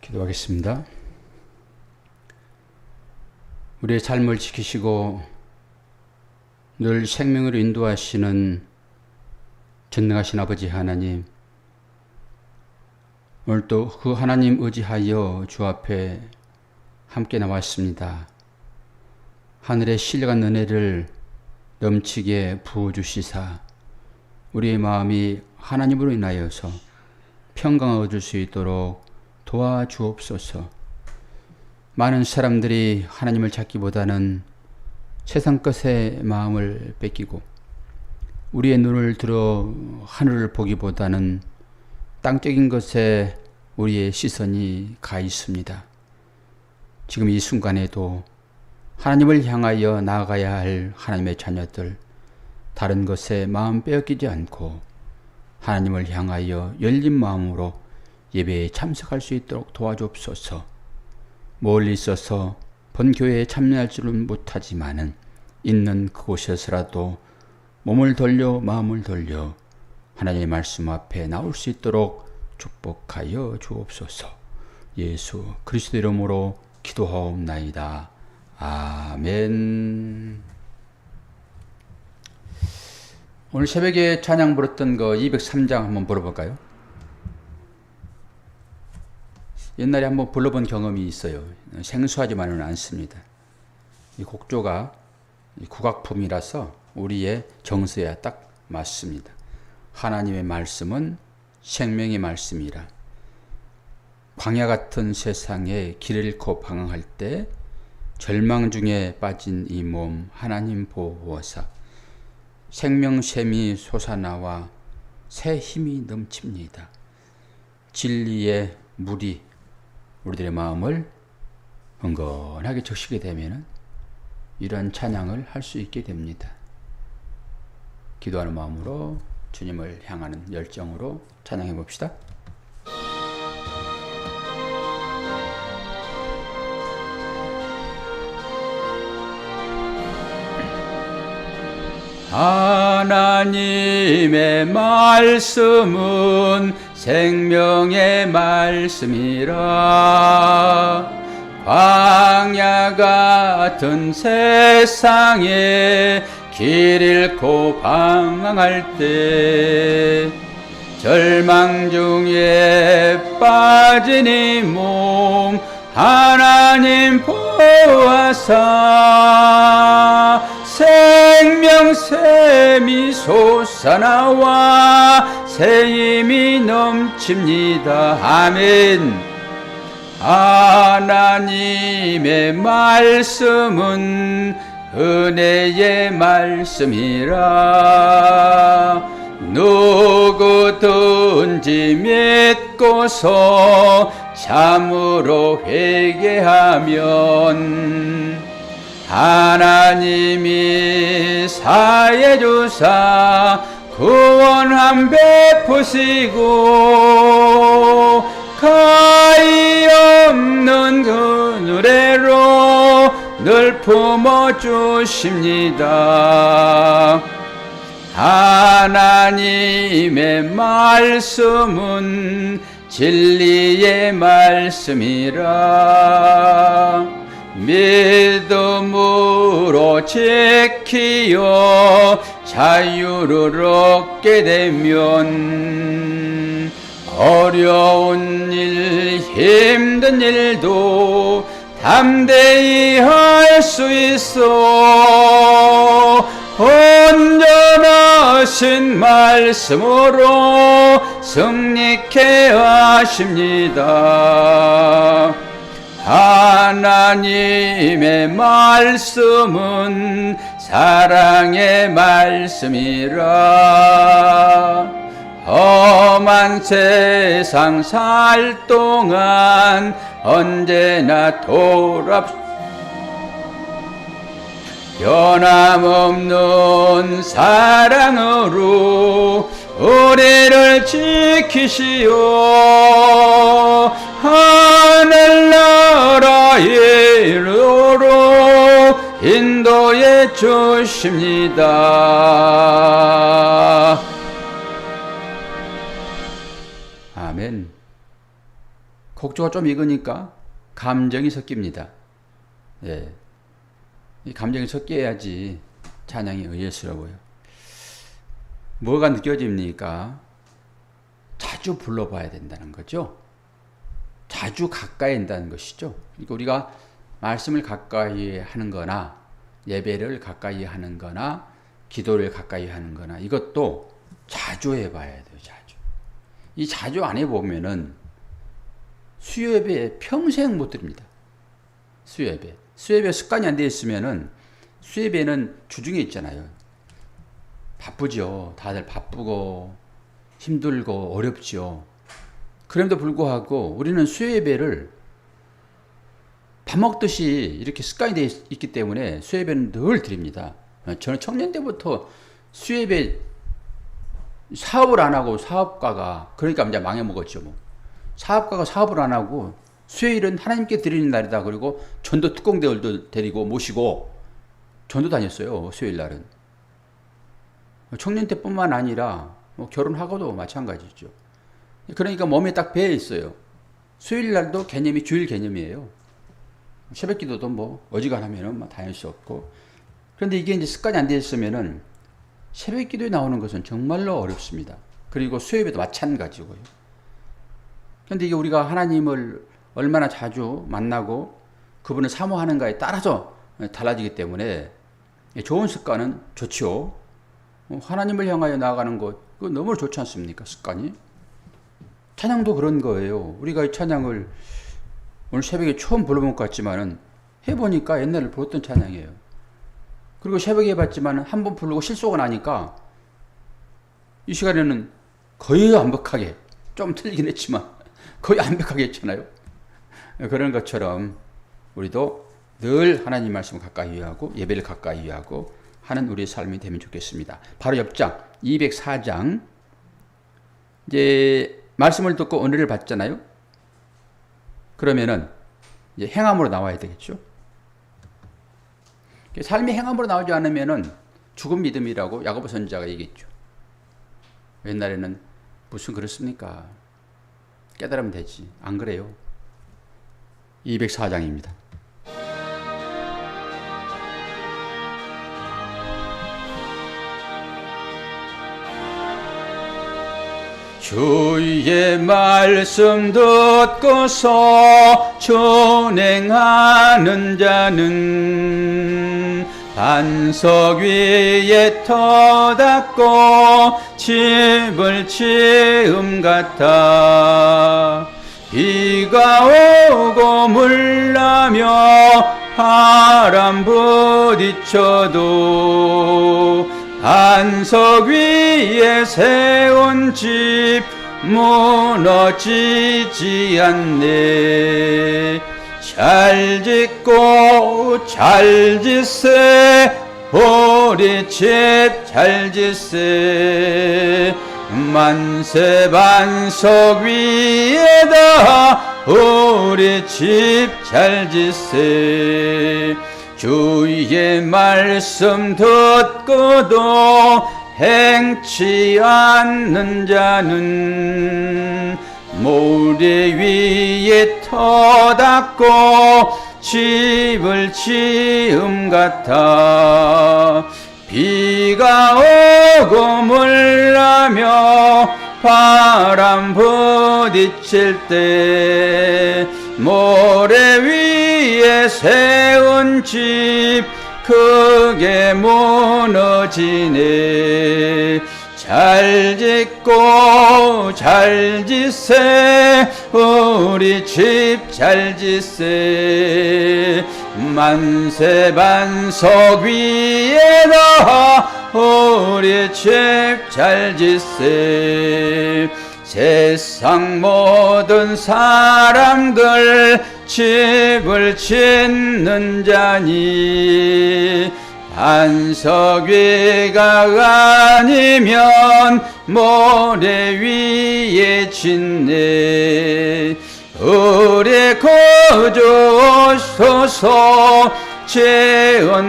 기도하겠습니다. 우리의 삶을 지키시고 늘 생명으로 인도하시는 전능하신 아버지 하나님, 오늘도 그 하나님 의지하여 주 앞에 함께 나왔습니다. 하늘의 신령한 은혜를 넘치게 부어주시사 우리의 마음이 하나님으로 인하여서 평강을 얻을 수 있도록 도와주옵소서. 많은 사람들이 하나님을 찾기보다는 세상 것에 마음을 뺏기고 우리의 눈을 들어 하늘을 보기보다는 땅적인 것에 우리의 시선이 가 있습니다. 지금 이 순간에도 하나님을 향하여 나아가야 할 하나님의 자녀들, 다른 것에 마음 빼앗기지 않고 하나님을 향하여 열린 마음으로 예배에 참석할 수 있도록 도와주옵소서. 멀리 있어서 본교회에 참여할 줄은 못하지만은 있는 그곳에서라도 몸을 돌려 마음을 돌려 하나님의 말씀 앞에 나올 수 있도록 축복하여 주옵소서. 예수 그리스도 이름으로 기도하옵나이다. 아멘. 오늘 새벽에 찬양 부르던 거 203장 한번 불러볼까요? 옛날에 한번 불러본 경험이 있어요. 생소하지만은 않습니다. 이 곡조가 국악품이라서 우리의 정서에 딱 맞습니다. 하나님의 말씀은 생명의 말씀이라. 광야 같은 세상에 길을 잃고 방황할 때 절망 중에 빠진 이 몸 하나님 보호하사 생명샘이 솟아나와 새 힘이 넘칩니다. 진리의 물이 우리들의 마음을 흥건하게 적시게 되면 이런 찬양을 할 수 있게 됩니다. 기도하는 마음으로 주님을 향하는 열정으로 찬양해 봅시다. 하나님의 말씀은 생명의 말씀이라. 광야 같은 세상에 길 잃고 방황할 때 절망 중에 빠진 이 몸 하나님 보호하사 생명샘이 솟아나와 새 힘이 넘칩니다. 아멘. 하나님의 말씀은 은혜의 말씀이라. 누구든지 믿고서 참으로 회개하면 하나님이 사해 주사 구원함 베푸시고 가히 없는 그 누레로 늘 품어주십니다. 하나님의 말씀은 진리의 말씀이라. 믿음으로 지키어 자유를 얻게 되면 어려운 일, 힘든 일도 담대히 할 수 있어. 온전하신 말씀으로 승리케 하십니다. 하나님의 말씀은 사랑의 말씀이라. 험한 세상 살 동안 언제나 변함없는 사랑으로 우리를 지키시오. 하늘나라에 이르도록 인도해 주십니다. 아멘. 곡조가 좀 익으니까 감정이 섞입니다. 예. 이 감정이 섞여야지 찬양이 의외스러워요. 뭐가 느껴집니까? 자주 불러봐야 된다는 거죠. 자주 가까이 한다는 것이죠. 그러니까 우리가 말씀을 가까이 하는 거나 예배를 가까이 하는 거나 기도를 가까이 하는 거나 이것도 자주 해봐야 돼요. 자주. 이 자주 안 해보면은 수요예배 평생 못 드립니다. 수요예배. 수요예배 습관이 안 돼 있으면은 수요예배는 주중에 있잖아요. 바쁘죠. 다들 바쁘고 힘들고 어렵죠. 그럼에도 불구하고 우리는 수요예배를 밥 먹듯이 이렇게 습관이 돼 있기 때문에 수요예배는 늘 드립니다. 저는 청년 때부터 수요예배 사업을 안 하고 사업가가 그러니까 이제 망해먹었죠. 뭐. 사업가가 사업을 안 하고 수요일은 하나님께 드리는 날이다. 그리고 전도 특공대원도 데리고 모시고 전도 다녔어요. 수요일 날은. 청년 때뿐만 아니라 뭐 결혼하고도 마찬가지죠. 그러니까 몸에 딱 배어 있어요. 수요일 날도 개념이 주일 개념이에요. 새벽 기도도 뭐 어지간하면은 다닐 수 없고. 그런데 이게 이제 습관이 안 되어 있으면은 새벽 기도에 나오는 것은 정말로 어렵습니다. 그리고 수요일에도 마찬가지고요. 그런데 이게 우리가 하나님을 얼마나 자주 만나고 그분을 사모하는가에 따라서 달라지기 때문에 좋은 습관은 좋죠. 하나님을 향하여 나아가는 것, 그거 너무 좋지 않습니까? 습관이. 찬양도 그런 거예요. 우리가 이 찬양을 오늘 새벽에 처음 불러본 것 같지만은 해보니까 옛날에 불렀던 찬양이에요. 그리고 새벽에 해봤지만은 한 번 부르고 실수가 나니까 이 시간에는 거의 완벽하게, 좀 틀리긴 했지만 거의 완벽하게 했잖아요. 그런 것처럼 우리도 늘 하나님 말씀을 가까이 하고 예배를 가까이 하고 하는 우리의 삶이 되면 좋겠습니다. 바로 옆장 204장 이제 말씀을 듣고 은혜를 받잖아요. 그러면은 이제 행함으로 나와야 되겠죠. 삶이 행함으로 나오지 않으면은 죽은 믿음이라고 야고보 선지자가 얘기했죠. 옛날에는 무슨 그렇습니까? 깨달으면 되지. 안 그래요. 204장입니다. 주의 말씀 듣고서 준행하는 자는 반석 위에 터닫고 집을 지음 같아 비가 오고 물나며 바람 부딪혀도 반석 위에 세운 집 무너지지 않네. 잘 짓고 잘 짓세 우리 집 잘 짓세 만세 반석 위에다 우리 집 잘 짓세 주의 말씀 듣고도 행치 않는 자는 모래 위에 터닫고 집을 지음 같아 비가 오고 물나며 바람 부딪힐 때 모래 위에 세운 집 크게 무너지네. 잘 짓고 잘 짓세 우리 집 잘 짓세 만세 반석 위에다 우리 집 잘 짓세 세상 모든 사람들 집을 짓는 자니 반석 위가 아니면 모래 위에 짓네. 우리 구주소서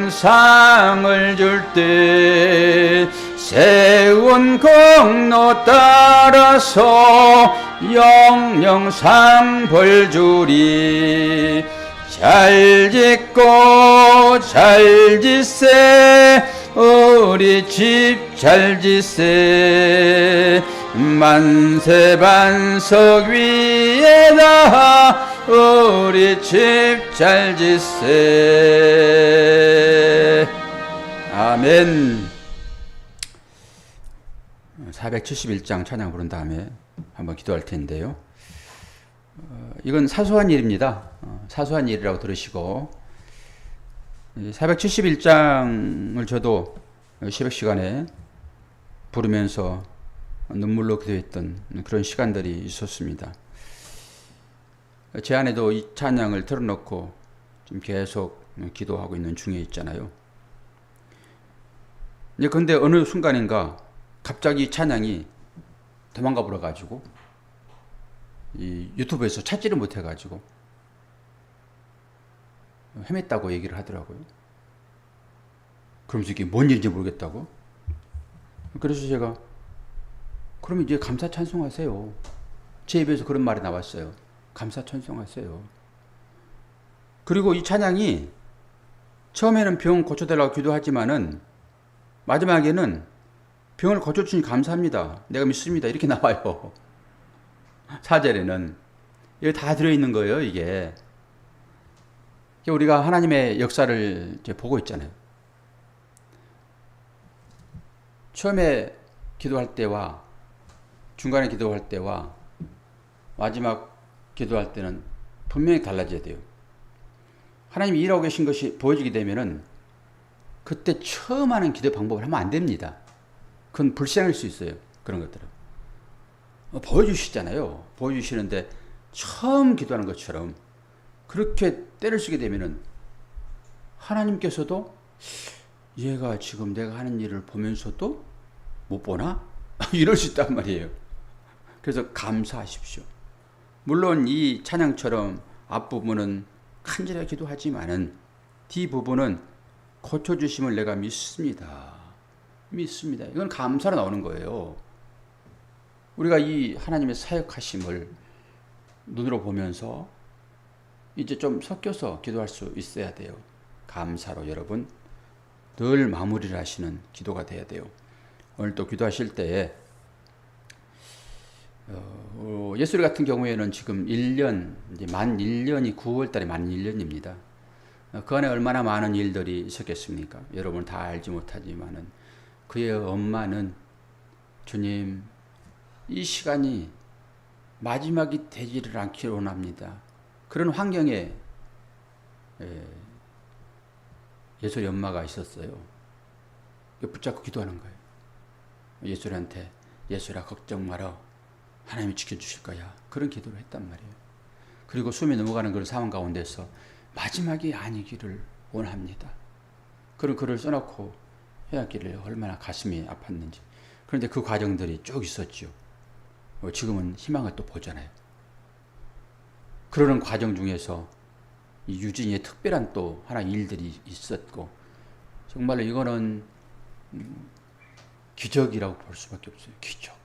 재원상을 줄 때 세운 공로 따라서 영영상 벌주리 잘 짓고 잘 짓세 우리 집 잘 짓세 만세 반석 위에다 우리 집 잘 짓세. 아멘. 471장 찬양 부른 다음에 한번 기도할 텐데요. 이건 사소한 일입니다. 사소한 일이라고 들으시고 471장을 저도 새벽 시간에 부르면서 눈물로 기도했던 그런 시간들이 있었습니다. 제 안에도 이 찬양을 틀어놓고 좀 계속 기도하고 있는 중에 있잖아요. 근데 어느 순간인가 갑자기 찬양이 도망가 버려가지고 이 유튜브에서 찾지를 못해가지고 헤맸다고 얘기를 하더라고요. 그러면서 이게 뭔 일인지 모르겠다고. 그래서 제가 그러면 이제 감사 찬송하세요. 제 입에서 그런 말이 나왔어요. 감사 찬송하세요. 그리고 이 찬양이 처음에는 병 고쳐달라고 기도하지만은 마지막에는 병을 고쳐주니 감사합니다. 내가 믿습니다. 이렇게 나와요. 4절에는. 이게 다 들어있는 거예요, 이게. 우리가 하나님의 역사를 이제 보고 있잖아요. 처음에 기도할 때와 중간에 기도할 때와 마지막 기도할 때는 분명히 달라져야 돼요. 하나님이 일하고 계신 것이 보여지게 되면은 그때 처음 하는 기도 방법을 하면 안 됩니다. 그건 불쌍할 수 있어요. 그런 것들은. 보여주시잖아요. 보여주시는데 처음 기도하는 것처럼 그렇게 때를 쓰게 되면은 하나님께서도 얘가 지금 내가 하는 일을 보면서도 못 보나? 이럴 수 있단 말이에요. 그래서 감사하십시오. 물론 이 찬양처럼 앞부분은 간절하게 기도하지만은 뒷부분은 고쳐주심을 내가 믿습니다. 믿습니다. 이건 감사로 나오는 거예요. 우리가 이 하나님의 사역하심을 눈으로 보면서 이제 좀 섞여서 기도할 수 있어야 돼요. 감사로 여러분 늘 마무리를 하시는 기도가 돼야 돼요. 오늘 또 기도하실 때에 예수리 같은 경우에는 지금 1년, 이제 만 1년이 9월 달에 만 1년입니다. 그 안에 얼마나 많은 일들이 있었겠습니까? 여러분 다 알지 못하지만은 그의 엄마는 주님, 이 시간이 마지막이 되지를 않기를 원합니다. 그런 환경에 예술의 엄마가 있었어요. 붙잡고 기도하는 거예요. 예술한테 예술아 걱정 마라. 하나님이 지켜주실 거야. 그런 기도를 했단 말이에요. 그리고 숨이 넘어가는 그런 상황 가운데서 마지막이 아니기를 원합니다. 그런 글을 써놓고 해왔기를 얼마나 가슴이 아팠는지. 그런데 그 과정들이 쭉 있었죠. 지금은 희망을 또 보잖아요. 그러는 과정 중에서 이 유진이의 특별한 또 하나 일들이 있었고 정말로 이거는 기적이라고 볼 수밖에 없어요. 기적.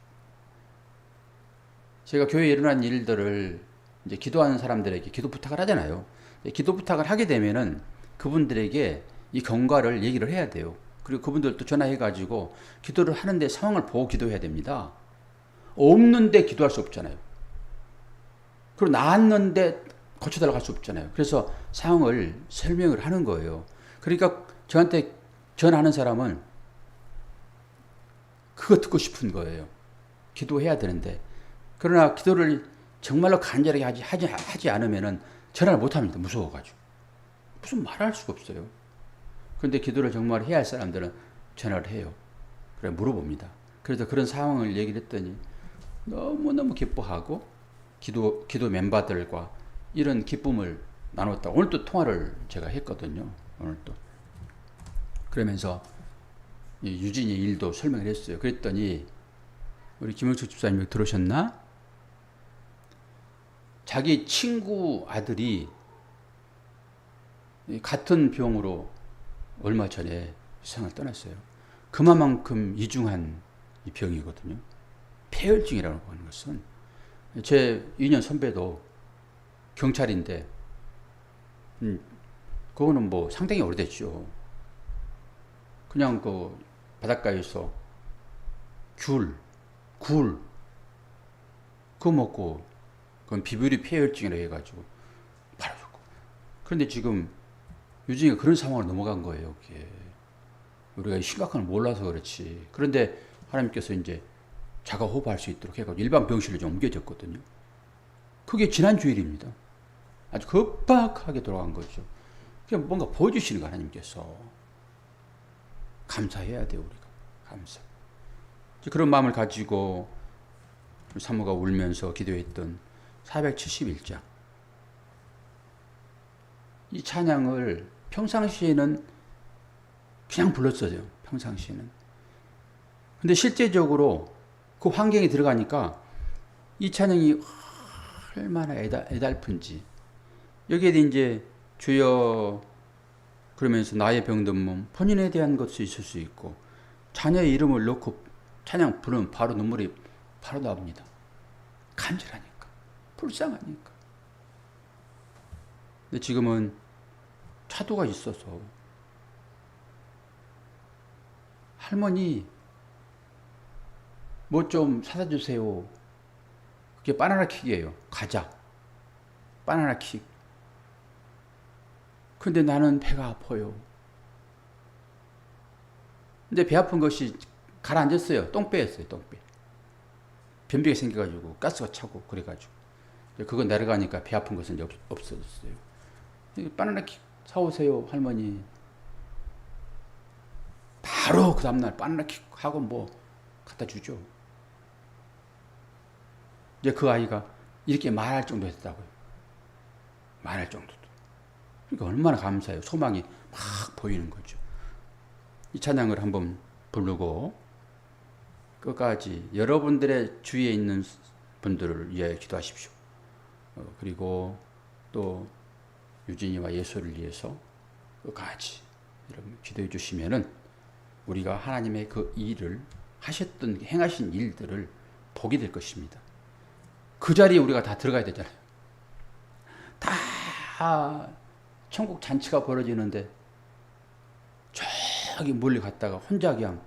제가 교회에 일어난 일들을 이제 기도하는 사람들에게 기도 부탁을 하잖아요. 기도 부탁을 하게 되면은 그분들에게 이 경과를 얘기를 해야 돼요. 그리고 그분들도 전화해가지고 기도를 하는데 상황을 보고 기도해야 됩니다. 없는데 기도할 수 없잖아요. 그리고 나았는데 고쳐달라고 할 수 없잖아요. 그래서 상황을 설명을 하는 거예요. 그러니까 저한테 전화하는 사람은 그거 듣고 싶은 거예요. 기도해야 되는데. 그러나 기도를 정말로 간절하게 하지 않으면은 전화를 못 합니다. 무서워가지고. 무슨 말할 수가 없어요. 그런데 기도를 정말 해야 할 사람들은 전화를 해요. 그래 물어봅니다. 그래서 그런 상황을 얘기를 했더니 너무너무 기뻐하고 기도 멤버들과 이런 기쁨을 나눴다. 오늘 또 통화를 제가 했거든요. 오늘 또. 그러면서 유진이 일도 설명을 했어요. 그랬더니 우리 김영숙 집사님이 들으셨나? 자기 친구 아들이 같은 병으로 얼마 전에 세상을 떠났어요. 그만큼 이중한 이 병이거든요. 폐혈증이라고 하는 것은. 제 2년 선배도 경찰인데 그거는 뭐 상당히 오래됐죠. 그냥 그 바닷가에서 굴 그거 먹고 그건 비브리 폐혈증이라 해가지고 바로 죽고. 그런데 지금 유진이가 그런 상황으로 넘어간 거예요. 그게. 우리가 심각한 걸 몰라서 그렇지. 그런데 하나님께서 이제 자가 호흡할 수 있도록 해가지고 일반 병실로 좀 옮겨졌거든요. 그게 지난 주일입니다. 아주 급박하게 돌아간 거죠. 그냥 뭔가 보여주시는 거 하나님께서. 감사해야 돼요, 우리가. 감사. 그런 마음을 가지고 사모가 울면서 기도했던 471장. 이 찬양을 평상시에는 그냥 불렀어요. 평상시에는. 근데 실제적으로 그 환경에 들어가니까 이 찬양이 얼마나 애달픈지. 여기에 이제 주여 그러면서 나의 병든 몸, 본인에 대한 것도 있을 수 있고 자녀의 이름을 넣고 찬양 부르면 바로 눈물이 바로 나옵니다. 간절하니까. 불쌍하니까. 근데 지금은 차도가 있어서 할머니 뭐 좀 사다 주세요. 그게 바나나 킥이에요. 과자. 바나나 킥. 근데 나는 배가 아파요. 근데 배 아픈 것이 가라앉았어요. 똥배였어요. 똥배. 변비가 생겨가지고 가스가 차고 그래가지고 그거 내려가니까 배 아픈 것은 이제 없어졌어요. 바나나 킥 사오세요 할머니. 바로 그 다음날 바나나 킥 하고 뭐 갖다 주죠. 이제 그 아이가 이렇게 말할 정도 됐다고요. 말할 정도도. 그러니까 얼마나 감사해요. 소망이 막 보이는 거죠. 이 찬양을 한번 부르고 끝까지 여러분들의 주위에 있는 분들을 위해 기도하십시오. 그리고 또 유진이와 예수를 위해서 끝까지 여러분 기도해 주시면은 우리가 하나님의 그 일을 하셨던 행하신 일들을 보게 될 것입니다. 그 자리에 우리가 다 들어가야 되잖아요. 다 천국 잔치가 벌어지는데 저기 멀리 갔다가 혼자 그냥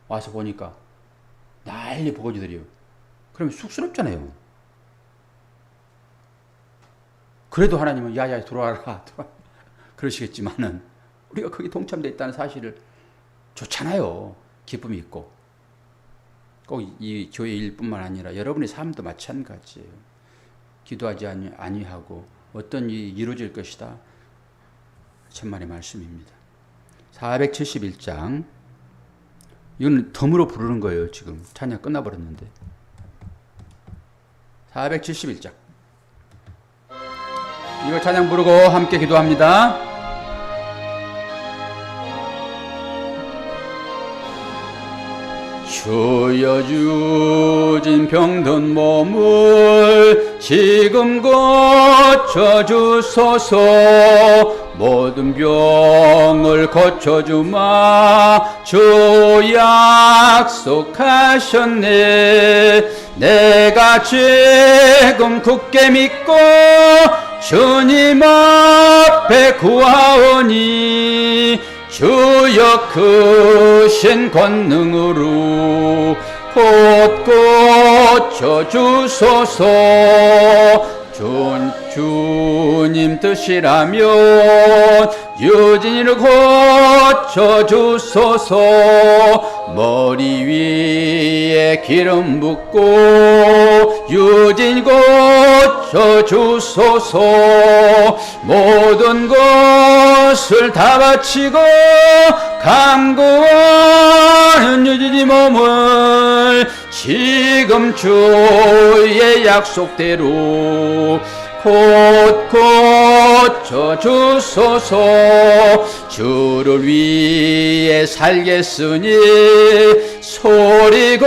와서 보니까 난리 보고지들이요. 그러면 쑥스럽잖아요. 그래도 하나님은 야야 돌아와라 그러시겠지만은 우리가 거기 동참되어 있다는 사실을 좋잖아요. 기쁨이 있고. 꼭 이 교회 일뿐만 아니라 여러분의 삶도 마찬가지예요. 기도하지 아니하고 어떤 일이 이루어질 것이다. 천만의 말씀입니다. 471장. 이건 덤으로 부르는 거예요. 지금 찬양 끝나버렸는데. 471장. 이거 찬양 부르고 함께 기도합니다. 주여 주진 병든 몸을 지금 고쳐주소서. 모든 병을 고쳐주마 주 약속하셨네. 내가 지금 굳게 믿고 주님 앞에 구하오니 주여 크신 권능으로 곧 고쳐주소서. 주님 뜻이라면 유진이를 고쳐주소서. 머리 위에 기름 붓고 유진 고쳐주소서. 모든 것을 다 바치고 간구하는 유진이 몸을 지금 주의 약속대로 곧 고쳐주소서. 주를 위해 살겠으니 소리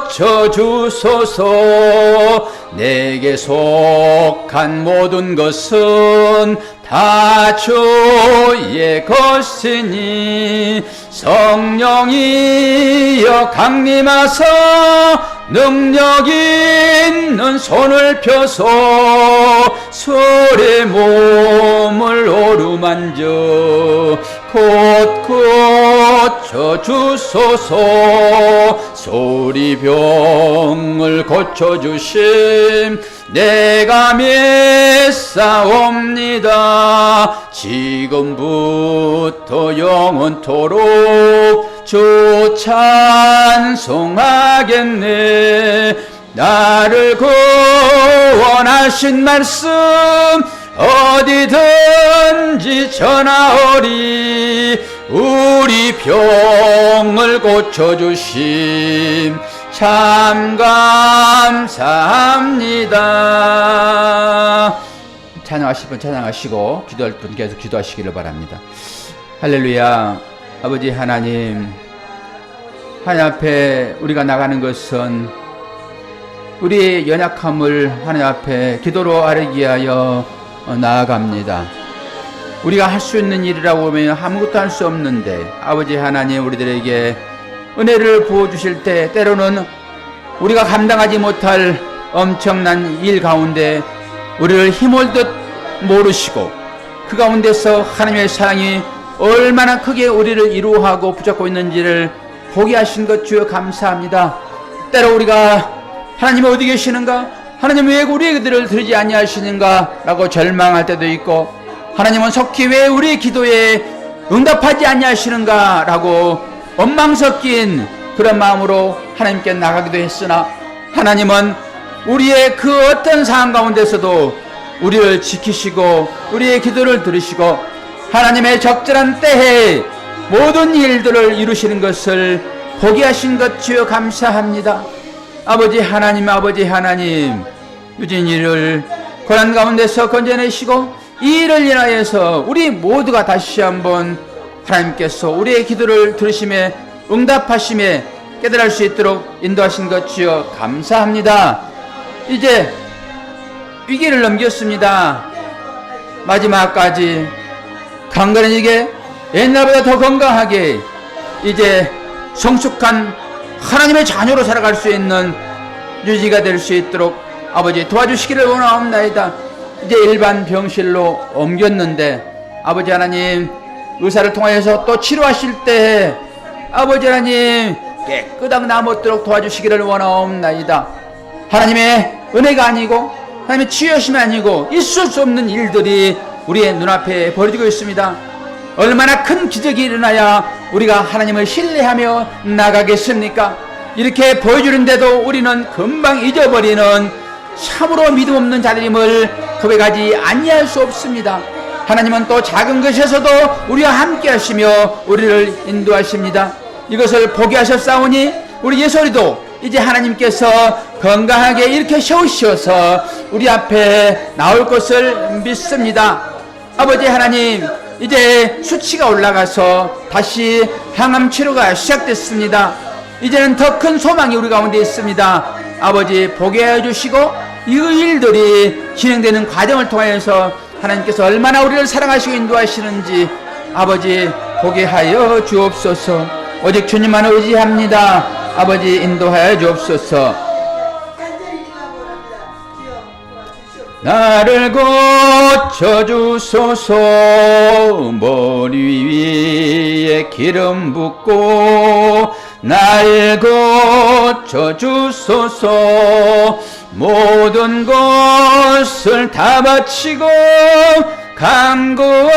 고쳐주소서. 내게 속한 모든 것은 다 주의 것이니 성령이여 강림하사 능력 있는 손을 펴서 술의 몸을 오르만져 곳곳 쳐주소서. 소리병을 고쳐주심 내가 맺사옵니다. 지금부터 영원토록 주 찬송하겠네. 나를 구원하신 말씀 어디든지 전하오리. 우리 병을 고쳐주심 참 감사합니다. 찬양하실 분 찬양하시고 기도할 분 계속 기도하시기를 바랍니다. 할렐루야. 아버지 하나님, 하나님 앞에 우리가 나가는 것은 우리의 연약함을 하나님 앞에 기도로 아뢰기 위하여 나아갑니다. 우리가 할 수 있는 일이라고 하면 아무것도 할 수 없는데 아버지 하나님, 우리들에게 은혜를 부어주실 때 때로는 우리가 감당하지 못할 엄청난 일 가운데 우리를 힘올 듯 모르시고 그 가운데서 하나님의 사랑이 얼마나 크게 우리를 이루어하고 붙잡고 있는지를 보게 하신 것 주여 감사합니다. 때로 우리가 하나님 어디 계시는가? 하나님 왜 우리들을 들지 아니하시는가? 라고 절망할 때도 있고, 하나님은 속히 왜 우리의 기도에 응답하지 아니하시는가? 라고 원망 섞인 그런 마음으로 하나님께 나가기도 했으나, 하나님은 우리의 그 어떤 상황 가운데서도 우리를 지키시고 우리의 기도를 들으시고 하나님의 적절한 때에 모든 일들을 이루시는 것을 보게 하신 것 주여 감사합니다. 아버지 하나님, 아버지 하나님, 유진이를 고난 가운데서 건져내시고 이 일을 인하여서 우리 모두가 다시 한번 하나님께서 우리의 기도를 들으심에 응답하심에 깨달을 수 있도록 인도하신 것 주여 감사합니다. 이제 위기를 넘겼습니다. 마지막까지 강건해지게 옛날보다 더 건강하게 이제 성숙한 하나님의 자녀로 살아갈 수 있는 유지가 될 수 있도록 아버지 도와주시기를 원하옵나이다. 이제 일반 병실로 옮겼는데 아버지 하나님, 의사를 통하여서 또 치료하실 때 아버지 하나님 깨끗하게 남았도록 도와주시기를 원하옵나이다. 하나님의 은혜가 아니고 하나님의 치유하심이 아니고 있을 수 없는 일들이 우리의 눈앞에 벌어지고 있습니다. 얼마나 큰 기적이 일어나야 우리가 하나님을 신뢰하며 나가겠습니까? 이렇게 보여주는데도 우리는 금방 잊어버리는 참으로 믿음 없는 자들임을 고백하지 아니할 수 없습니다. 하나님은 또 작은 것에서도 우리와 함께 하시며 우리를 인도하십니다. 이것을 보게 하셨사오니 우리 예솔이도 이제 하나님께서 건강하게 이렇게 세우셔서 우리 앞에 나올 것을 믿습니다. 아버지 하나님, 이제 수치가 올라가서 다시 항암 치료가 시작됐습니다. 이제는 더 큰 소망이 우리 가운데 있습니다. 아버지 보게 해주시고 이 일들이 진행되는 과정을 통해서 하나님께서 얼마나 우리를 사랑하시고 인도하시는지 아버지 보게 하여 주옵소서. 오직 주님만 의지합니다. 아버지 인도하여 주옵소서. 나를 고쳐주소서. 머리 위에 기름 붓고 날 고쳐주소서. 모든 것을 다 바치고 강구하는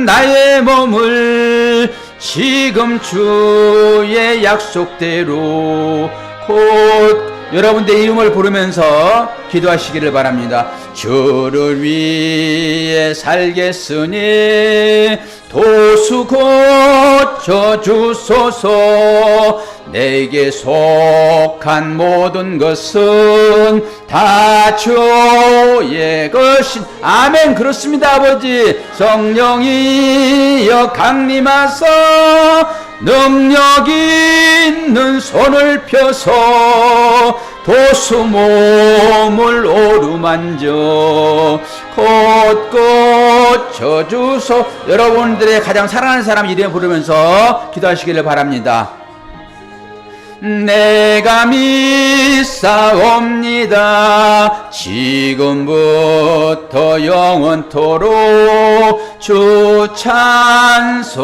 나의 몸을 지금 주의 약속대로 곧 여러분들의 이름을 부르면서 기도하시기를 바랍니다. 주를 위해 살겠으니 도수 고쳐주소서. 내게 속한 모든 것은 다 주의 것인. 아멘. 그렇습니다. 아버지 성령이여 강림하사 능력 있는 손을 펴서 도수 몸을 오르만져 곳곳 저주소. 여러분들의 가장 사랑하는 사람 이름 부르면서 기도하시기를 바랍니다. 내가 믿사옵니다. 지금부터 영원토록 주 찬송하겠네.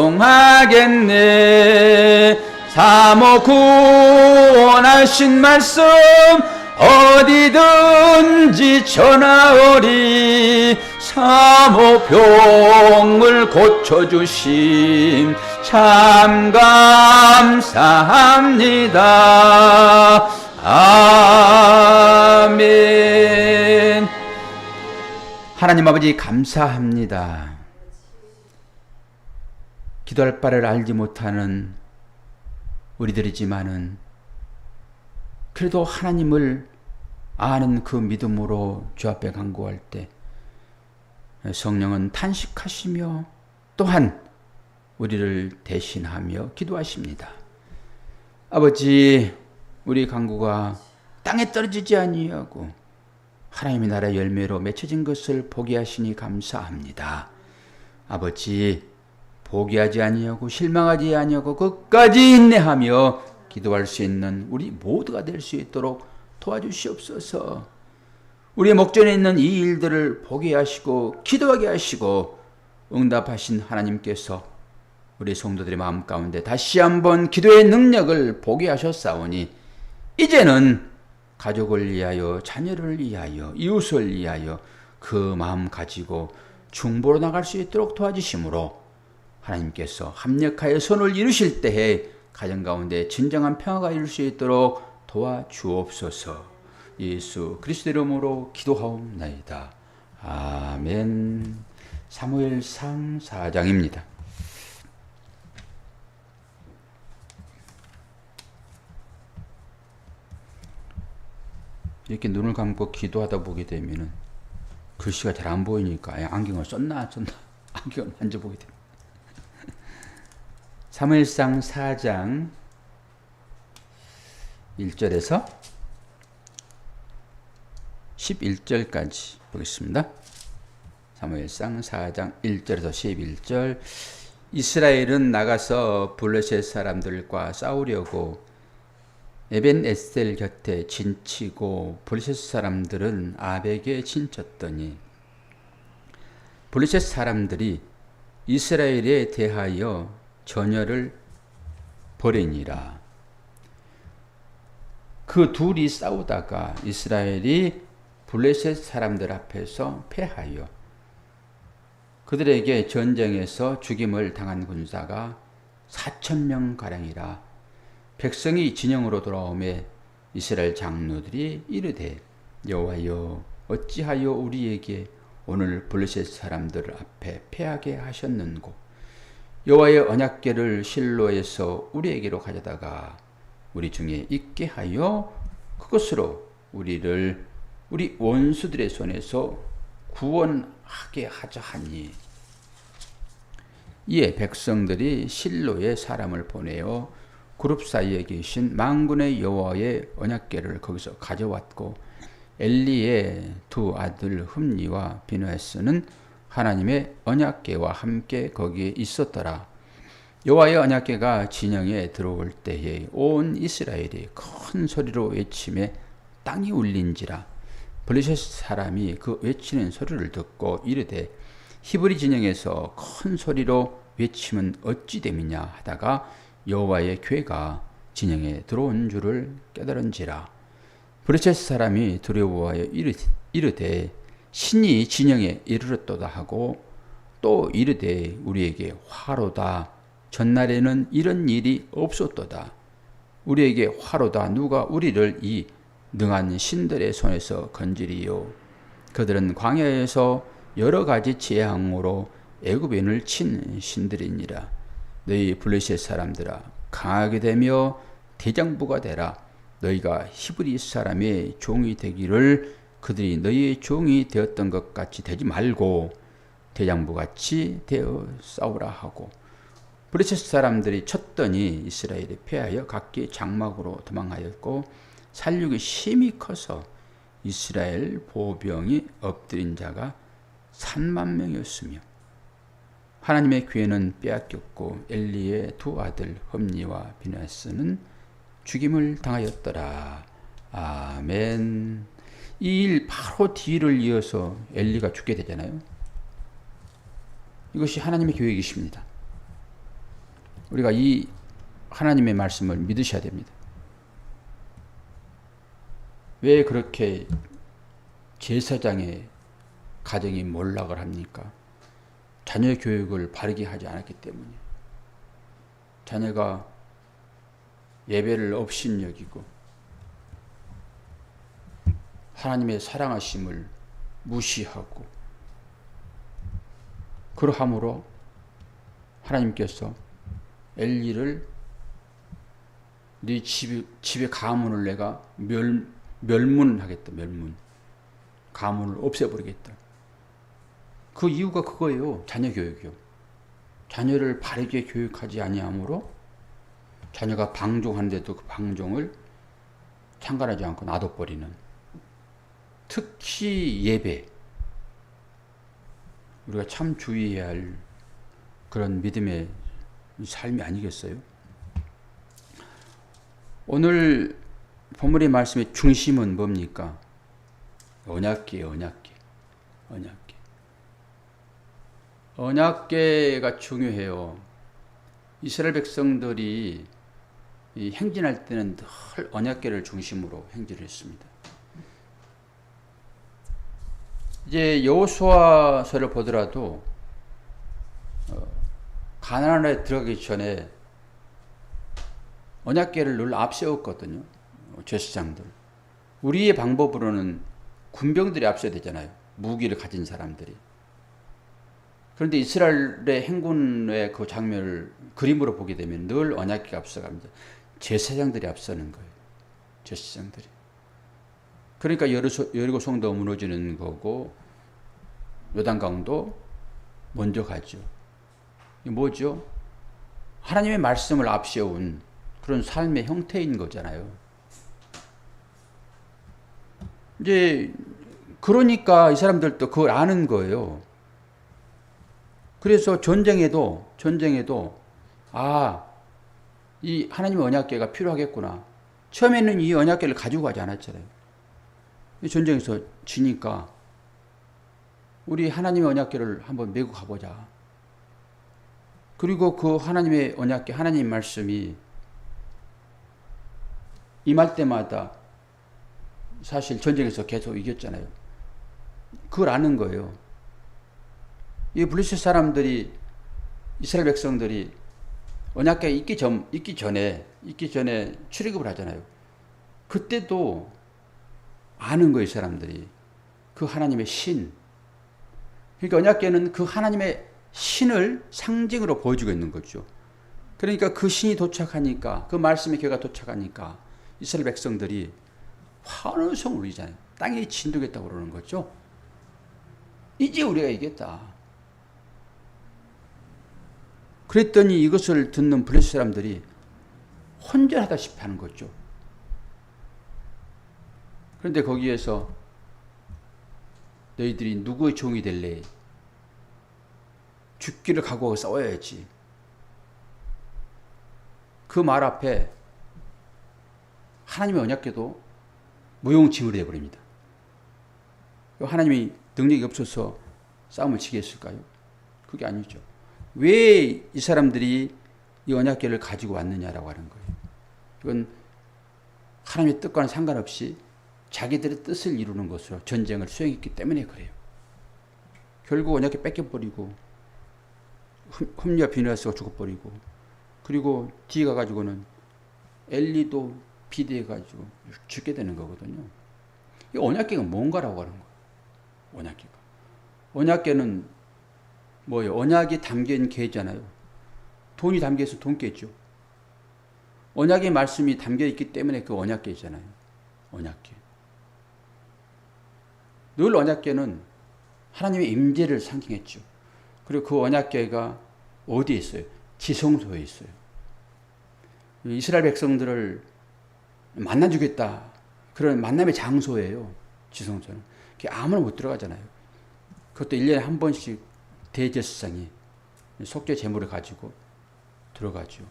사모 구원하신 말씀 어디든지 전하오리. 사모 병을 고쳐주심 참 감사합니다. 아멘. 하나님 아버지 감사합니다. 기도할 바를 알지 못하는 우리들이지만은 그래도 하나님을 아는 그 믿음으로 주 앞에 간구할 때 성령은 탄식하시며 또한 우리를 대신하며 기도하십니다. 아버지, 우리 간구가 땅에 떨어지지 아니하고 하나님의 나라의 열매로 맺혀진 것을 보게 하시니 감사합니다. 아버지, 포기하지 아니하고 실망하지 아니하고 끝까지 인내하며 기도할 수 있는 우리 모두가 될 수 있도록 도와주시옵소서. 우리의 목전에 있는 이 일들을 보게 하시고 기도하게 하시고 응답하신 하나님께서 우리 성도들의 마음 가운데 다시 한번 기도의 능력을 보게 하셨사오니 이제는 가족을 위하여, 자녀를 위하여, 이웃을 위하여 그 마음 가지고 중보로 나갈 수 있도록 도와주심으로 하나님께서 합력하여 선을 이루실 때에 가정 가운데 진정한 평화가 이룰 수 있도록 도와주옵소서. 예수 그리스도 이름으로 기도하옵나이다. 아멘. 사무엘상 4장입니다. 이렇게 눈을 감고 기도하다 보게 되면은 글씨가 잘 안 보이니까 안경을 썼나 안경을 만져보게 됩니다. 사무엘상 4장 1절에서 11절까지 보겠습니다. 사무엘상 4장 1절에서 11절. 이스라엘은 나가서 블레셋 사람들과 싸우려고 에벤에셀 곁에 진치고 블레셋 사람들은 아벡에 진쳤더니 블레셋 사람들이 이스라엘에 대하여 전열을 벌이니라. 그 둘이 싸우다가 이스라엘이 블레셋 사람들 앞에서 패하여 그들에게 전쟁에서 죽임을 당한 군사가 4,000명 가량이라. 백성이 진영으로 돌아오매 이스라엘 장로들이 이르되 여호와여 어찌하여 우리에게 오늘 블레셋 사람들 앞에 패하게 하셨는고. 여호와의 언약궤를 실로에서 우리에게로 가져다가 우리 중에 있게 하여 그것으로 우리를 우리 원수들의 손에서 구원하게 하자 하니. 이에 백성들이 실로에 사람을 보내어 그룹 사이에 계신 만군의 여호와의 언약궤를 거기서 가져왔고 엘리의 두 아들 흠니와 비느하스는 하나님의 언약궤와 함께 거기에 있었더라. 여호와의 언약궤가 진영에 들어올 때에 온 이스라엘이 큰 소리로 외치매 땅이 울린지라. 블레셋 사람이 그 외치는 소리를 듣고 이르되 히브리 진영에서 큰 소리로 외치면 어찌 됨이냐 하다가 여호와의 궤가 진영에 들어온 줄을 깨달은지라. 블레셋 사람이 두려워하여 이르되 신이 진영에 이르렀도다 하고 또 이르되 우리에게 화로다. 전날에는 이런 일이 없었도다. 우리에게 화로다. 누가 우리를 이 능한 신들의 손에서 건지리요. 그들은 광야에서 여러 가지 재앙으로 애굽인을 친 신들이니라. 너희 블레셋 사람들아 강하게 되며 대장부가 되라. 너희가 히브리 사람의 종이 되기를 그들이 너희의 종이 되었던 것 같이 되지 말고 대장부같이 되어 싸우라 하고. 블레셋 사람들이 쳤더니 이스라엘이 패하여 각기 장막으로 도망하였고 살육이 심히 커서 이스라엘 보병이 엎드린 자가 3만 명이었으며 하나님의 기회는 빼앗겼고 엘리의 두 아들 홈니와 비나스는 죽임을 당하였더라. 아멘. 이 일 바로 뒤를 이어서 엘리가 죽게 되잖아요. 이것이 하나님의 계획이십니다. 우리가 이 하나님의 말씀을 믿으셔야 됩니다. 왜 그렇게 제사장의 가정이 몰락을 합니까? 자녀 교육을 바르게 하지 않았기 때문에. 자녀가 예배를 업신여기고 하나님의 사랑하심을 무시하고 그러함으로 하나님께서 엘리를 네 집의 가문을 내가 멸문하겠다. 멸문. 가문을 없애버리겠다. 그 이유가 그거예요. 자녀 교육이요. 자녀를 바르게 교육하지 아니하므로 자녀가 방종하는데도 그 방종을 상관하지 않고 놔둬버리는, 특히 예배, 우리가 참 주의해야 할 그런 믿음의 삶이 아니겠어요? 오늘 본문의 말씀의 중심은 뭡니까? 언약궤예요. 언약궤가 중요해요. 이스라엘 백성들이 행진할 때는 늘 언약궤를 중심으로 행진을 했습니다. 이제 여호수아서를 보더라도 가나안에 들어가기 전에 언약궤를 늘 앞세웠거든요. 제사장들. 우리의 방법으로는 군병들이 앞서야 되잖아요. 무기를 가진 사람들이. 그런데 이스라엘의 행군의 그 장면을 그림으로 보게 되면 늘 언약궤가 앞서갑니다. 제사장들이 앞서는 거예요. 제사장들이. 그러니까 여리고 성도 무너지는 거고 요단강도 먼저 가죠. 이게 뭐죠? 하나님의 말씀을 앞세운 그런 삶의 형태인 거잖아요. 이제 그러니까 이 사람들도 그걸 아는 거예요. 그래서 전쟁에도 이 하나님의 언약궤가 필요하겠구나. 처음에는 이 언약궤를 가지고 가지 않았잖아요. 이 전쟁에서 지니까 우리 하나님의 언약궤를 한번 메고 가보자. 그리고 그 하나님의 언약궤, 하나님 말씀이 임할 때마다 사실 전쟁에서 계속 이겼잖아요. 그걸 아는 거예요. 이 블레셋 사람들이, 이스라엘 백성들이 언약궤 있기 전에 출애굽을 하잖아요. 그때도 아는 거예요, 이 사람들이. 그 하나님의 신. 그러니까 언약궤는 그 하나님의 신을 상징으로 보여주고 있는 거죠. 그러니까 그 신이 도착하니까, 그 말씀의 궤가 도착하니까 이스라엘 백성들이 환호성을 울리잖아요. 땅이 진동했다고 그러는 거죠. 이제 우리가 이겼다. 그랬더니 이것을 듣는 블레셋 사람들이 혼절하다시피 하는 거죠. 그런데 거기에서 너희들이 누구의 종이 될래? 죽기를 각오하고 싸워야지. 그 말 앞에 하나님의 언약궤도 무용지물이 되어버립니다. 하나님이 능력이 없어서 싸움을 지게 했을까요? 그게 아니죠. 왜 이 사람들이 이 언약궤를 가지고 왔느냐라고 하는 거예요. 이건 하나님의 뜻과는 상관없이 자기들의 뜻을 이루는 것으로 전쟁을 수행했기 때문에 그래요. 결국 언약궤 뺏겨버리고 홈리와 비느하스가 죽어버리고, 그리고 뒤에 가가지고는 엘리도 비대해가지고 죽게 되는 거거든요. 이 언약궤가 뭔가라고 하는 거예요. 언약궤는 뭐예요? 언약이 담긴 궤잖아요. 돈이 담겨있어 돈궤죠. 언약의 말씀이 담겨있기 때문에 그 언약궤잖아요. 언약궤. 늘 언약궤는 하나님의 임재를 상징했죠. 그리고 그 언약궤가 어디에 있어요? 지성소에 있어요. 이스라엘 백성들을 만나주겠다 그런 만남의 장소예요. 지성소는. 아무나 못 들어가잖아요. 그것도 1년에 한 번씩 대제사장이 속죄 제물을 가지고 들어가죠.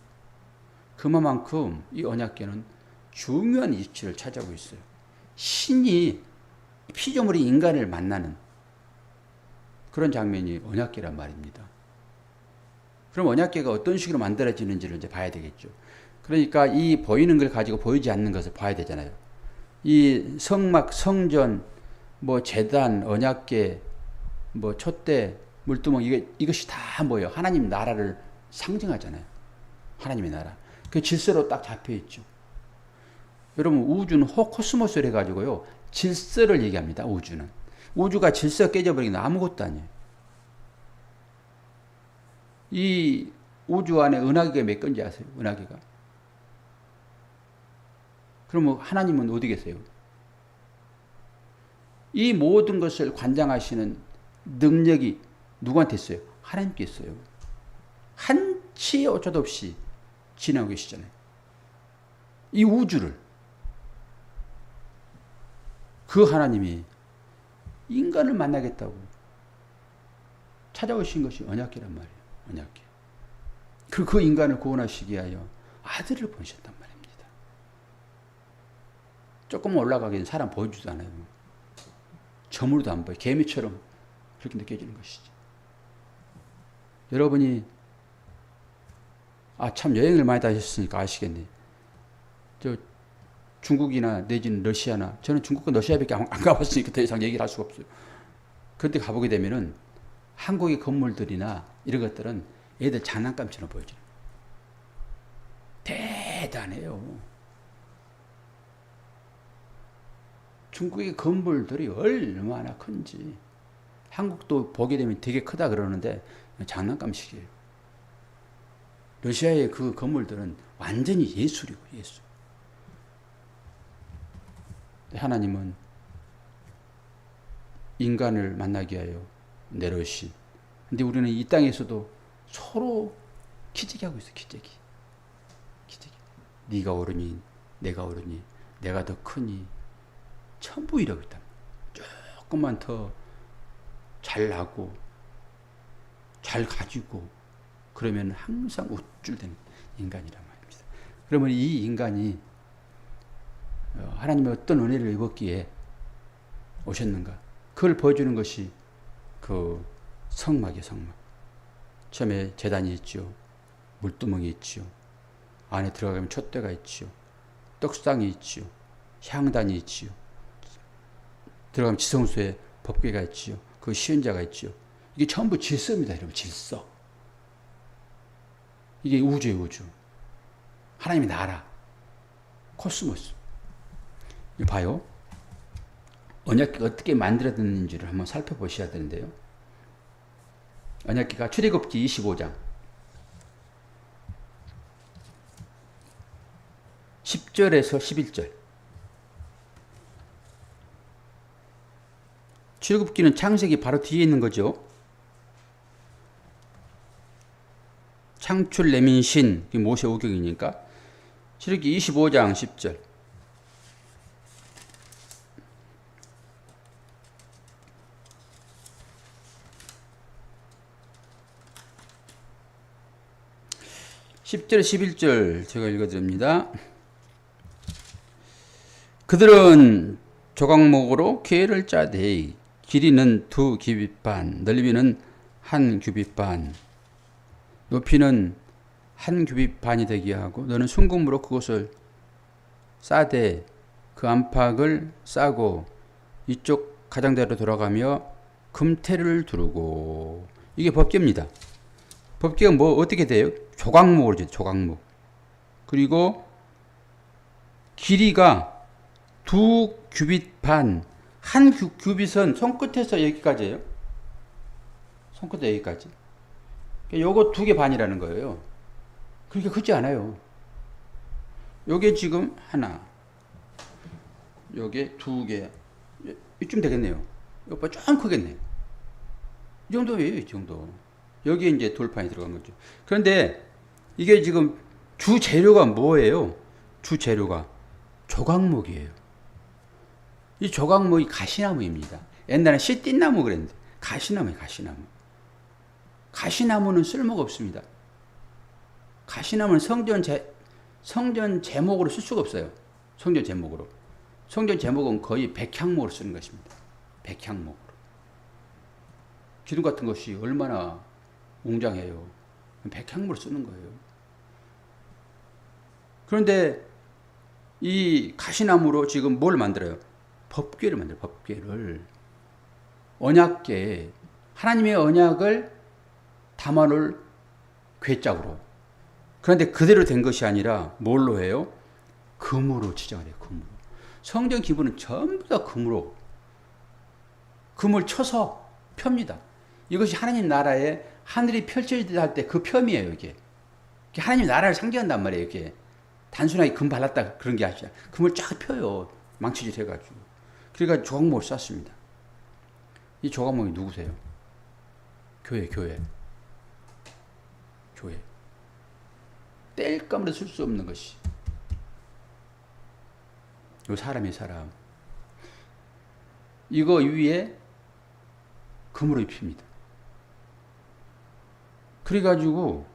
그만큼 이 언약궤는 중요한 위치를 차지하고 있어요. 신이 피조물이 인간을 만나는 그런 장면이 언약궤란 말입니다. 그럼 언약궤가 어떤 식으로 만들어지는지를 이제 봐야 되겠죠. 그러니까 이 보이는 걸 가지고 보이지 않는 것을 봐야 되잖아요. 이 성막, 성전, 뭐 제단, 언약궤, 뭐 촛대, 물두멍 이것이 다 뭐예요? 하나님 나라를 상징하잖아요. 하나님의 나라. 그 질서로 딱 잡혀 있죠. 여러분 우주는 코스모스를 해가지고요 질서를 얘기합니다. 우주는 우주가 질서 깨져버리면 아무것도 아니에요. 이 우주 안에 은하계가 몇 건지 아세요? 은하계가. 그러면 하나님은 어디 계세요? 이 모든 것을 관장하시는 능력이 누구한테 있어요? 하나님께 있어요. 한치 어쩌도 없이 지나고 계시잖아요. 이 우주를 그 하나님이 인간을 만나겠다고 찾아오신 것이 언약궤란 말이에요. 언약궤. 그 인간을 구원하시기 위하여 아들을 보내셨단 말입니다. 조금 올라가기는 사람 보여주지도 않아요. 점으로도 안 보여. 개미처럼 그렇게 느껴지는 것이지. 여러분이 참 여행을 많이 다니셨으니까 아시겠네. 저 중국이나 내지는 러시아나 저는 중국과 러시아밖에 안 가봤으니까 더 이상 얘기를 할 수가 없어요. 그런데 가보게 되면은 한국의 건물들이나 이런 것들은 애들 장난감처럼 보여져요. 대단해요. 중국의 건물들이 얼마나 큰지 한국도 보게 되면 되게 크다 그러는데 장난감식이에요. 러시아의 그 건물들은 완전히 예술이고 예술. 하나님은 인간을 만나기 위하여 내려오신. 근데 우리는 이 땅에서도 서로 기저귀 하고 있어요. 기저귀. 네가 옳으니 내가 옳으니 내가 더 크니 전부 이러고 있다. 조금만 더 잘나고 잘 가지고 그러면 항상 우쭐대는 인간이란 말입니다. 그러면 이 인간이 하나님의 어떤 은혜를 입었기에 오셨는가? 그걸 보여주는 것이 그 성막이에요. 성막. 처음에 제단이 있죠. 물두멍이 있죠. 안에 들어가면 촛대가 있죠. 떡상이 있죠. 향단이 있죠. 들어가면 지성소에 법궤가 있죠. 그 시은자가 있죠. 이게 전부 질서입니다. 여러분 질서. 이게 우주예요. 우주. 하나님의 나라. 코스모스. 봐요. 언약궤가 어떻게 만들어졌는지를 한번 살펴보셔야 되는데요. 언약궤가 출애굽기 25장 10절에서 11절. 출애굽기는 창세기 바로 뒤에 있는 거죠. 창출 내민신 모세 오경이니까. 출애굽기 25장 10절. (10절) (11절) 제가 읽어드립니다. 그들은 조각목으로 궤를 짜되 길이는 2규빗 반, 넓이는 1규빗 반, 높이는 1규빗 반이 되게 하고 너는 순금으로 그것을 싸되 그 안팎을 싸고 이쪽 가장대로 돌아가며 금테를 두르고. 이게 법궤입니다. 법궤가 뭐 어떻게 돼요? 조각목으로 죠. 조각목. 그리고 길이가 2규빗 반. 한 규빗은 손끝에서 여기까지예요. 손끝에서 여기까지. 요거 2개 반이라는 거예요. 그렇게 크지 않아요. 요게 지금 하나, 요게 2개, 이쯤 되겠네요. 요거 좀 크겠네요. 이 정도예요. 이 정도. 여기에 이제 돌판이 들어간 거죠. 그런데 이게 지금 주 재료가 뭐예요? 주 재료가 조각목이에요. 이 조각목이 가시나무입니다. 옛날에 씨띠나무 그랬는데 가시나무예요. 가시나무. 가시나무는 쓸모가 없습니다. 가시나무는 성전 제목으로 쓸 수가 없어요. 성전 제목으로. 성전 제목은 거의 백향목으로 쓰는 것입니다. 백향목으로. 기둥 같은 것이 얼마나 웅장해요. 백향목으로 쓰는 거예요. 그런데 이 가시나무로 지금 뭘 만들어요? 법궤를 만들어요. 법궤를. 언약궤. 하나님의 언약을 담아놓을 궤짝으로. 그런데 그대로 된 것이 아니라 뭘로 해요? 금으로 지정을 해요. 금으로. 성전 기부는 전부 다 금으로. 금을 쳐서 펴니다. 이것이 하나님 나라에 하늘이 펼쳐지다 할 때 그 펴이에요. 이게. 하나님 나라를 상징한단 말이에요. 이게. 단순하게 금 발랐다 그런 게 아니라 금을 쫙 펴요. 망치질 해가지고. 그러니까 조각목을 쐈습니다. 이 조각목이 누구세요? 교회. 뗄감으로 쓸 수 없는 것이. 요 사람이 사람. 이거 위에 금으로 입힙니다. 그래가지고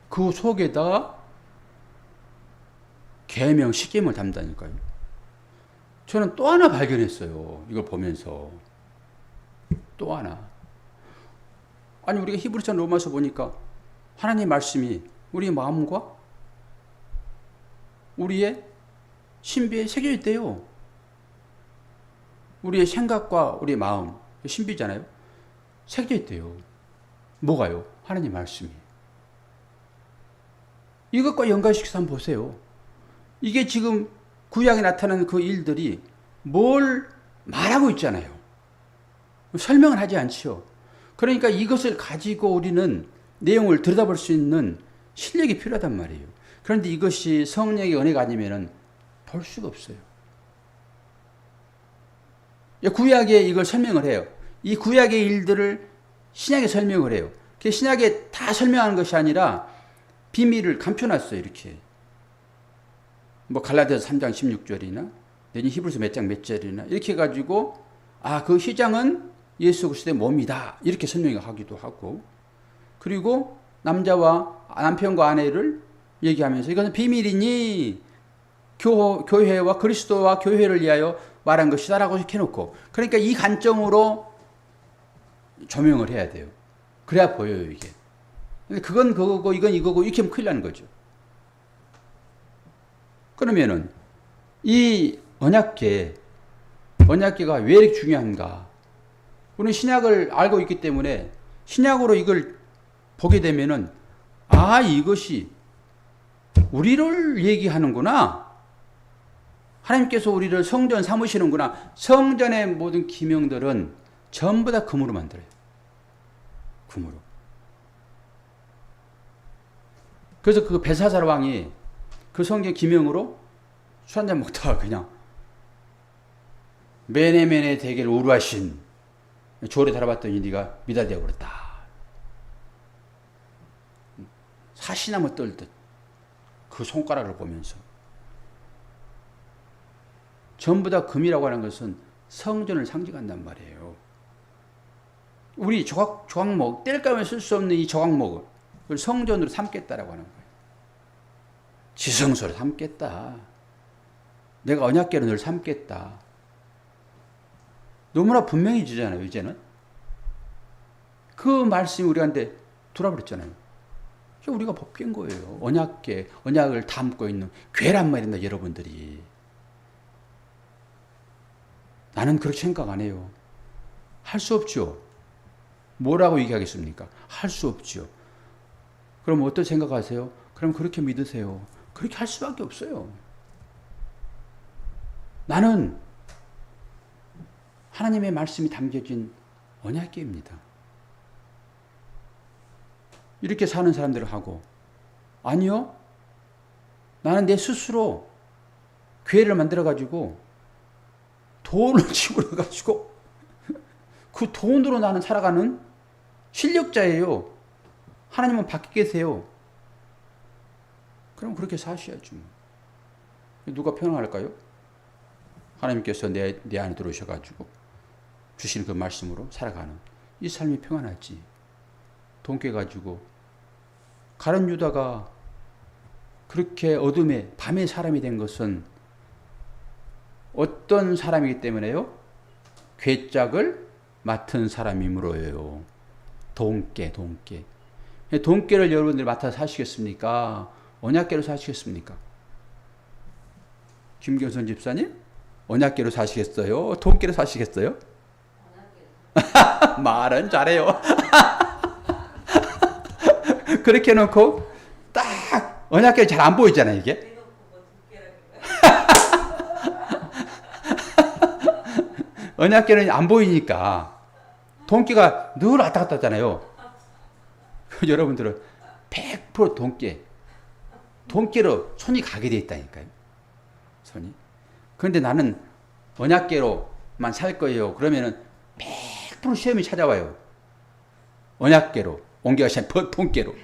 그 속에다가 계명, 십계명을 담다니까요. 저는 또 하나 발견했어요. 이걸 보면서. 또 하나. 아니 우리가 히브리서 로마서 보니까 하나님 말씀이 우리의 마음과 우리의 신비에 새겨 있대요. 우리의 생각과 우리의 마음, 신비잖아요. 새겨 있대요. 뭐가요? 하나님 말씀이. 이것과 연관시켜서 한번 보세요. 이게 지금 구약에 나타나는 그 일들이 뭘 말하고 있잖아요. 설명을 하지 않지요. 그러니까 이것을 가지고 우리는 내용을 들여다볼 수 있는 실력이 필요하단 말이에요. 그런데 이것이 성령의 은혜가 아니면 볼 수가 없어요. 구약에 이걸 설명을 해요. 이 구약의 일들을 신약에 설명을 해요. 신약에 다 설명하는 것이 아니라 비밀을 감춰놨어요. 이렇게. 뭐 갈라디아서 3장 16절이나 내지 히브리서 몇 장 몇 절이나 이렇게 해가지고 그 휘장은 예수 그리스도의 몸이다. 이렇게 설명하기도 하고 그리고 남편과 아내를 얘기하면서 이것은 비밀이니 교회와 그리스도와 교회를 위하여 말한 것이다 라고 이렇게 해놓고 그러니까 이 관점으로 조명을 해야 돼요. 그래야 보여요 이게. 그건 그거고 이건 이거고 이렇게 하면 큰일 나는 거죠. 그러면은 이 언약궤가 왜 이렇게 중요한가? 우리는 신약을 알고 있기 때문에 신약으로 이걸 보게 되면은 이것이 우리를 얘기하는구나. 하나님께서 우리를 성전 삼으시는구나. 성전의 모든 기명들은 전부 다 금으로 만들어요. 금으로. 그래서 그 벨사살 왕이 그 성전 기명으로 술 한잔 먹다가 그냥 메네메네 대계를 우루하신 조례 달아봤더니 네가 미달되어 버렸다. 사시나무 떨듯 그 손가락을 보면서 전부 다 금이라고 하는 것은 성전을 상징한단 말이에요. 우리 조각목, 뗄감에 쓸 수 없는 이 조각목을 성전으로 삼겠다라고 하는 거예요. 지성소로 삼겠다. 내가 언약궤로 늘 삼겠다. 너무나 분명해지잖아요, 이제는. 그 말씀이 우리한테 돌아버렸잖아요. 우리가 법궤인 거예요. 언약궤, 언약을 담고 있는 궤란 말입니다, 여러분들이. 나는 그렇게 생각 안 해요. 할 수 없죠. 뭐라고 얘기하겠습니까? 할 수 없죠. 그럼 어떤 생각하세요? 그럼 그렇게 믿으세요. 그렇게 할 수밖에 없어요. 나는 하나님의 말씀이 담겨진 언약궤입니다. 이렇게 사는 사람들을 하고 아니요. 나는 내 스스로 궤를 만들어가지고 돈을 집어넣어가지고 그 돈으로 나는 살아가는 실력자예요. 하나님은 밖에 계세요. 그럼 그렇게 사셔야죠. 누가 편안할까요? 하나님께서 내 안에 들어오셔가지고 주시는 그 말씀으로 살아가는 이 삶이 평안하지. 돈 깨가지고 가룟 유다가 그렇게 어둠에 밤의 사람이 된 것은 어떤 사람이기 때문에요? 괴짝을 맡은 사람이므로요. 돈깨. 돈깨를 여러분들이 맡아 사시겠습니까? 언약깨로 사시겠습니까? 김경선 집사님? 언약깨로 사시겠어요? 돈깨로 사시겠어요? 말은 잘해요. 그렇게 해놓고 딱 언약깨 잘 안 보이잖아요, 이게. 언약깨는 안 보이니까 돈깨가 늘 왔다 갔다 하잖아요. 여러분들은 100% 돈깨로 손이 가게 돼 있다니까요. 손이. 그런데 나는 언약깨로만 살 거예요. 그러면은 100% 시험이 찾아와요. 언약깨로 옮겨가신 돈깨로.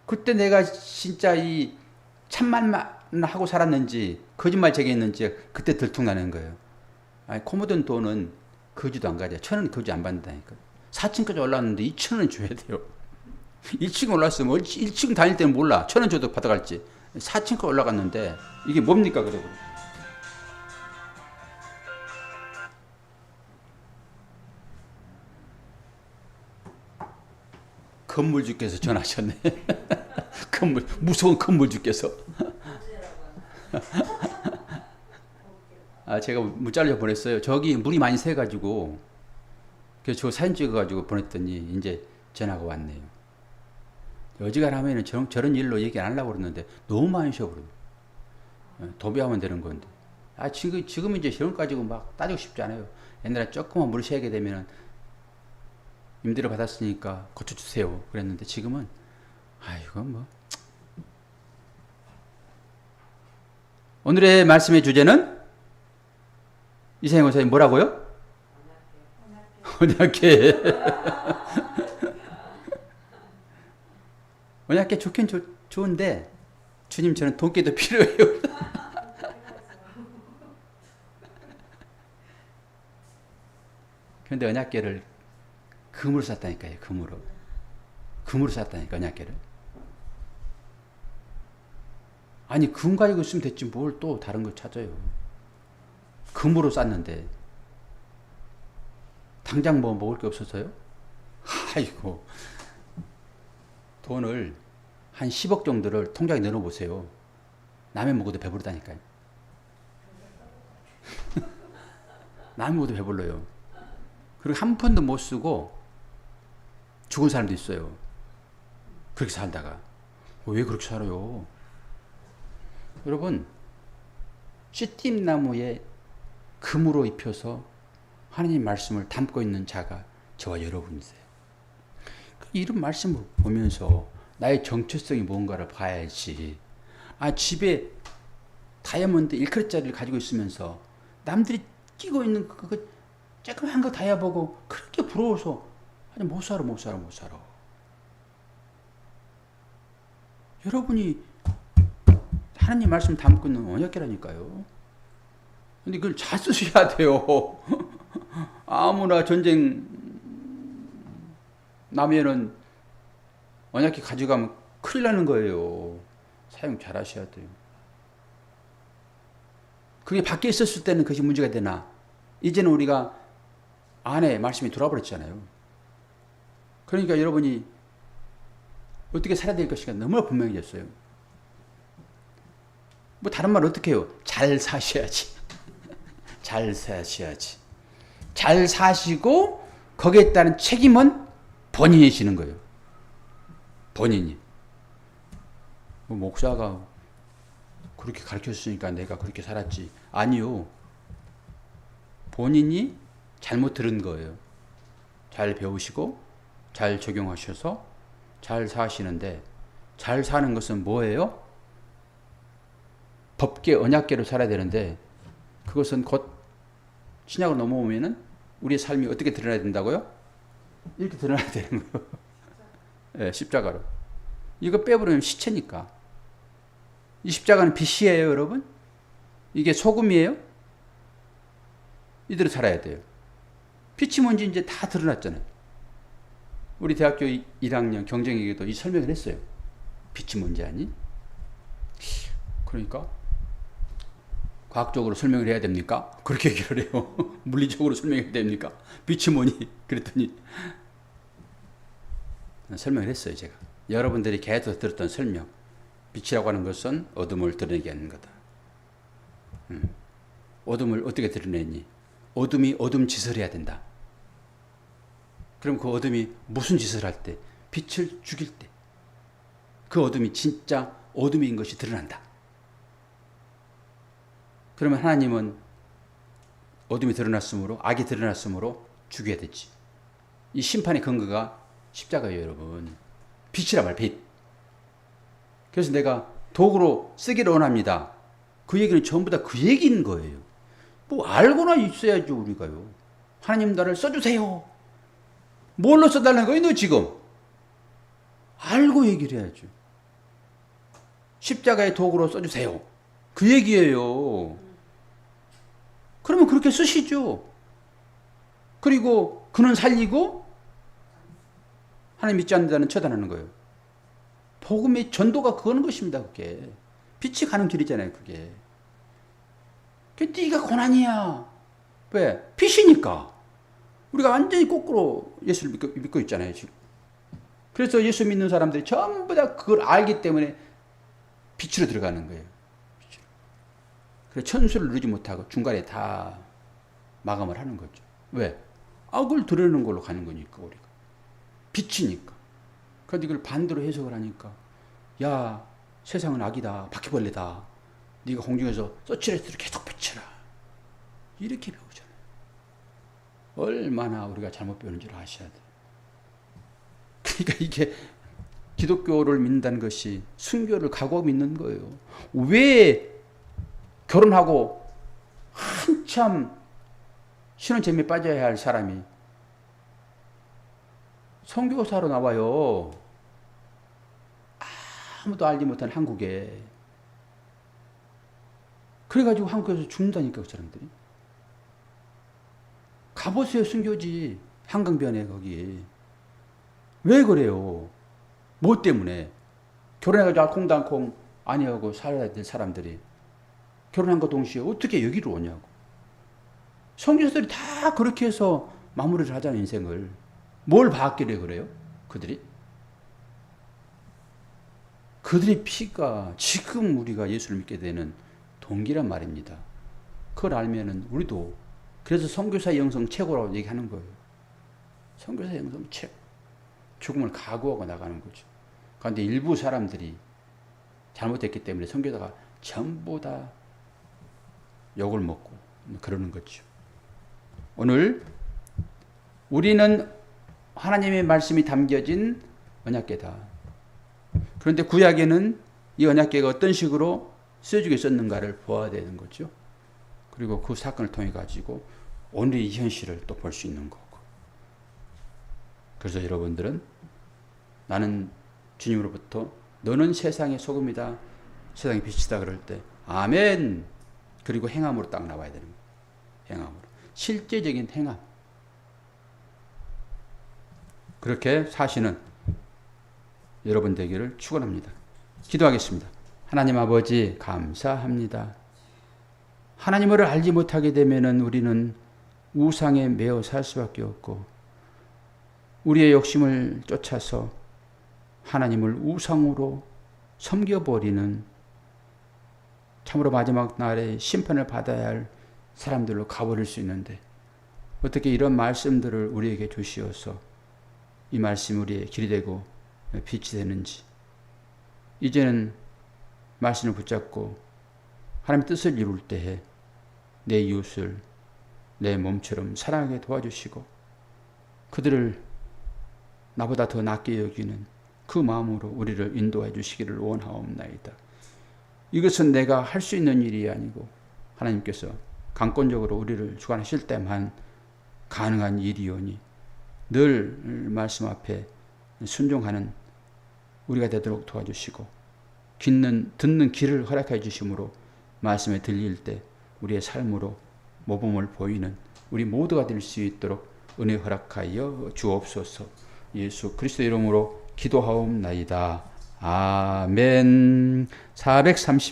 그때 내가 진짜 이 참말만 하고 살았는지 거짓말 제기했는지 그때 들통나는 거예요. 아니, 코 묻은 돈은 거지도 안 가져. 1,000원 거지 안 받는다니까. 4층까지 올라왔는데 2,000원 줘야 돼요. 1층 올랐으면 1층 다닐 때는 몰라. 1,000원 줘도 받아갈지. 4층까지 올라갔는데 이게 뭡니까 그래. 건물주께서 전하셨네. 무서운 건물주께서. 제가 문자를 보냈어요. 저기 물이 많이 새가지고, 그래서 저 사진 찍어가지고 보냈더니, 이제 전화가 왔네요. 어지간하면 저런 일로 얘기 안 하려고 그러는데, 너무 많이 쉬어버려요. 도배하면 되는 건데. 지금 이제 저런 가지고 막 따지고 싶지 않아요. 옛날에 조금만 물 새게 되면은, 임대료 받았으니까 고쳐주세요. 그랬는데, 지금은, 이건 뭐. 오늘의 말씀의 주제는 이상희 원사님 뭐라고요? 언약궤. 언약궤 좋긴 좋은데 주님 저는 돈깨도 필요해요. 그런데 언약궤를 금으로 샀다니까요. 금으로 샀다니까 언약궤를. 아니 금 가지고 있으면 됐지 뭘 또 다른 거 찾아요. 금으로 쌌는데 당장 뭐 먹을 게 없어서요? 아이고 돈을 한 10억 정도를 통장에 넣어보세요. 남의 먹어도 배부르다니까요. 남의 먹어도 배불러요. 그리고 한 푼도 못 쓰고 죽은 사람도 있어요. 그렇게 살다가. 왜 그렇게 살아요? 여러분 씨띠임나무에 금으로 입혀서 하나님 말씀을 담고 있는 자가 저와 여러분이세요. 이런 말씀을 보면서 나의 정체성이 뭔가를 봐야지. 집에 다이아몬드 1크레짜리를 가지고 있으면서 남들이 끼고 있는 그거 조그만 거 다이아 보고 그렇게 부러워서 아니 못 살아. 여러분이 하나님 말씀 담고 있는 언약궤라니까요. 근데 그걸 잘 쓰셔야 돼요. 아무나 전쟁 나면은 언약궤 가져가면 큰일 나는 거예요. 사용 잘 하셔야 돼요. 그게 밖에 있었을 때는 그것이 문제가 되나 이제는 우리가 안에 말씀이 들어와버렸잖아요. 그러니까 여러분이 어떻게 살아야 될 것인가 너무나 분명해졌어요. 뭐 다른 말 어떻게 해요? 잘 사셔야지. 잘 사셔야지. 잘 사시고 거기에 따른 책임은 본인이 지는 거예요. 본인이. 뭐 목사가 그렇게 가르쳤으니까 내가 그렇게 살았지. 아니요. 본인이 잘못 들은 거예요. 잘 배우시고 잘 적용하셔서 잘 사시는데 잘 사는 것은 뭐예요? 법계 언약계로 살아야 되는데 그것은 곧 신약으로 넘어오면은 우리의 삶이 어떻게 드러나야 된다고요? 이렇게 드러나야 되는 거예요. 네, 십자가로. 이거 빼버리면 시체니까. 이 십자가는 빛이에요, 여러분. 이게 소금이에요? 이대로 살아야 돼요. 빛이 뭔지 이제 다 드러났잖아요. 우리 대학교 1학년 경쟁에게도 이 설명을 했어요. 빛이 뭔지 아니? 그러니까 과학적으로 설명을 해야 됩니까? 그렇게 얘기를 해요. 물리적으로 설명해야 됩니까? 빛이 뭐니? 그랬더니 설명을 했어요. 제가 여러분들이 계속 들었던 설명, 빛이라고 하는 것은 어둠을 드러내게 하는 거다. 어둠을 어떻게 드러내니? 어둠이 어둠 짓을 해야 된다. 그럼 그 어둠이 무슨 짓을 할 때? 빛을 죽일 때. 그 어둠이 진짜 어둠인 것이 드러난다. 그러면 하나님은 어둠이 드러났으므로, 악이 드러났으므로 죽여야 되지. 이 심판의 근거가 십자가예요, 여러분. 빛이란 말, 빛. 그래서 내가 도구로 쓰기를 원합니다. 그 얘기는 전부 다 그 얘기인 거예요. 뭐 알고나 있어야죠, 우리가요. 하나님 나를 써주세요. 뭘로 써달라는 거예요, 너 지금? 알고 얘기를 해야죠. 십자가의 도구로 써주세요. 그 얘기예요. 그러면 그렇게 쓰시죠. 그리고 그는 살리고 하나님 믿지 않는다는 처단하는 거예요. 복음의 전도가 그거는 것입니다. 그게 빛이 가는 길이잖아요. 그게 네가 고난이야. 왜? 빛이니까. 우리가 완전히 거꾸로 예수를 믿고 있잖아요. 지금. 그래서 예수 믿는 사람들이 전부 다 그걸 알기 때문에 빛으로 들어가는 거예요. 빛으로. 그래서 천수를 누르지 못하고 중간에 다 마감을 하는 거죠. 왜? 악을 드러내는 걸로 가는 거니까 우리가. 빛이니까. 그런데 이걸 반대로 해석을 하니까 야, 세상은 악이다. 바퀴벌레다. 네가 공중에서 서치레스를 계속 비춰라. 이렇게 배우잖아요. 얼마나 우리가 잘못 배우는 줄 아셔야 돼요. 그러니까 이게 기독교를 믿는다는 것이 순교를 각오하고 믿는 거예요. 왜 결혼하고 한참 신혼재미에 빠져야 할 사람이 선교사로 나와요. 아무도 알지 못한 한국에. 그래가지고 한국에서 죽는다니까, 그 사람들이. 가보세요, 순교지. 한강변에, 거기. 왜 그래요? 뭐 때문에? 결혼해가지고 알콩달콩 아니하고 살아야 될 사람들이 결혼한 거 동시에 어떻게 여기로 오냐고. 선교사들이 다 그렇게 해서 마무리를 하잖아요, 인생을. 뭘 봤길래 그래요? 그들이 피가 지금 우리가 예수를 믿게 되는 동기란 말입니다. 그걸 알면은 우리도, 그래서 선교사의 영성 최고라고 얘기하는 거예요. 선교사의 영성 최고. 죽음을 각오하고 나가는 거죠. 그런데 일부 사람들이 잘못했기 때문에 선교사가 전부 다 욕을 먹고 그러는 거죠. 오늘 우리는 하나님의 말씀이 담겨진 언약궤다. 그런데 구약에는 이 언약궤가 어떤 식으로 쓰여지고 있었는가를 보아야 되는 거죠. 그리고 그 사건을 통해 가지고 오늘의 이 현실을 또 볼 수 있는 거고. 그래서 여러분들은 나는 주님으로부터 너는 세상의 소금이다, 세상의 빛이다 그럴 때 아멘. 그리고 행함으로 딱 나와야 되는 거예요. 행함으로. 실제적인 행함. 그렇게 사시는 여러분 되기를 축원합니다. 기도하겠습니다. 하나님 아버지 감사합니다. 하나님을 알지 못하게 되면은 우리는 우상에 매어 살 수밖에 없고 우리의 욕심을 쫓아서 하나님을 우상으로 섬겨버리는 참으로 마지막 날에 심판을 받아야 할 사람들로 가버릴 수 있는데 어떻게 이런 말씀들을 우리에게 주시어서 이 말씀이 우리의 길이 되고 빛이 되는지 이제는 말씀을 붙잡고 하나님의 뜻을 이룰 때에 내 이웃을 내 몸처럼 사랑하게 도와주시고 그들을 나보다 더 낫게 여기는 그 마음으로 우리를 인도해 주시기를 원하옵나이다. 이것은 내가 할 수 있는 일이 아니고 하나님께서 강권적으로 우리를 주관하실 때만 가능한 일이오니 늘 말씀 앞에 순종하는 우리가 되도록 도와주시고 듣는 길을 허락해 주심으로 말씀에 들릴 때 우리의 삶으로 모범을 보이는 우리 모두가 될 수 있도록 은혜 허락하여 주옵소서. 예수 그리스도 이름으로 기도하옵나이다. 아멘. 430